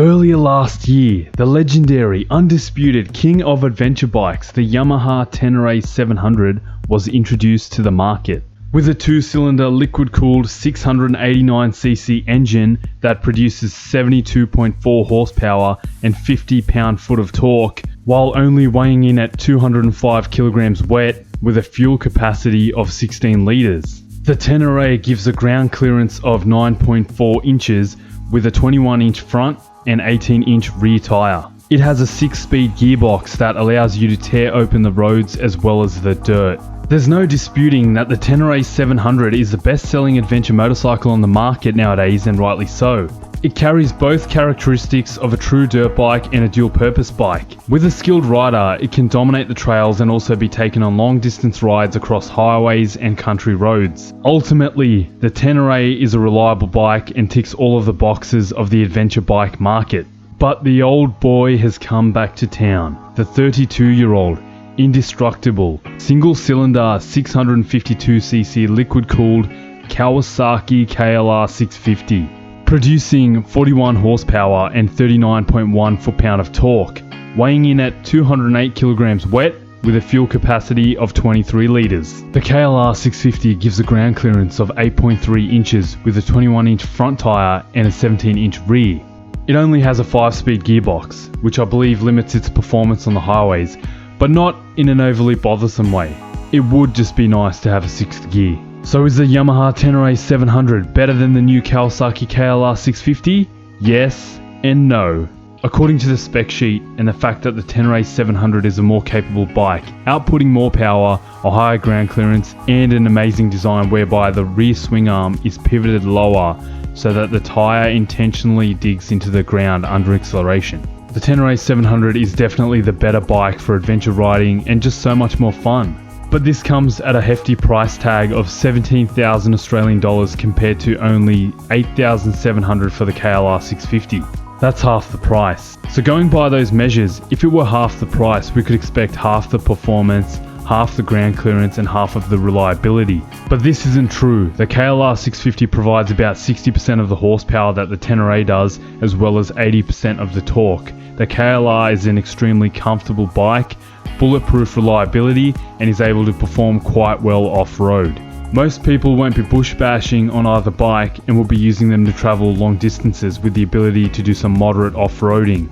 Earlier last year, the legendary, undisputed king of adventure bikes, the Yamaha Tenere 700, was introduced to the market. With a 2-cylinder liquid-cooled 689cc engine that produces 72.4 horsepower and 50 pound-foot of torque, while only weighing in at 205 kilograms wet with a fuel capacity of 16 litres. The Tenere gives a ground clearance of 9.4 inches with a 21-inch front and 18-inch rear tyre. It has a 6-speed gearbox that allows you to tear open the roads as well as the dirt. There's no disputing that the Tenere 700 is the best-selling adventure motorcycle on the market nowadays, and rightly so. It carries both characteristics of a true dirt bike and a dual-purpose bike. With a skilled rider, it can dominate the trails and also be taken on long-distance rides across highways and country roads. Ultimately, the Tenere is a reliable bike and ticks all of the boxes of the adventure bike market. But the old boy has come back to town. The 32-year-old, indestructible, single-cylinder 652cc liquid-cooled Kawasaki KLR650. Producing 41 horsepower and 39.1 foot-pound of torque, weighing in at 208 kilograms wet with a fuel capacity of 23 litres. The KLR650 gives a ground clearance of 8.3 inches with a 21-inch front tyre and a 17-inch rear. It only has a 5-speed gearbox, which I believe limits its performance on the highways, but not in an overly bothersome way. It would just be nice to have a 6th gear. So is the Yamaha Tenere 700 better than the new Kawasaki KLR650? Yes and no. According to the spec sheet and the fact that the Tenere 700 is a more capable bike, outputting more power, a higher ground clearance, and an amazing design whereby the rear swing arm is pivoted lower so that the tyre intentionally digs into the ground under acceleration. The Tenere 700 is definitely the better bike for adventure riding and just so much more fun. But this comes at a hefty price tag of 17,000 Australian dollars compared to only 8,700 for the KLR650. That's half the price. So going by those measures, if it were half the price, we could expect half the performance, half the ground clearance and half of the reliability. But this isn't true. The KLR650 provides about 60% of the horsepower that the Tenere does, as well as 80% of the torque. The KLR is an extremely comfortable bike, bulletproof reliability, and is able to perform quite well off-road. Most people won't be bush bashing on either bike and will be using them to travel long distances with the ability to do some moderate off-roading.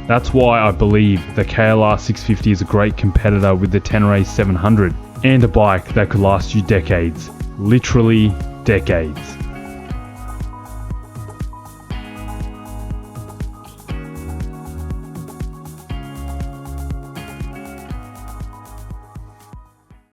That's why I believe the KLR650 is a great competitor with the Tenere 700 and a bike that could last you decades. Literally decades.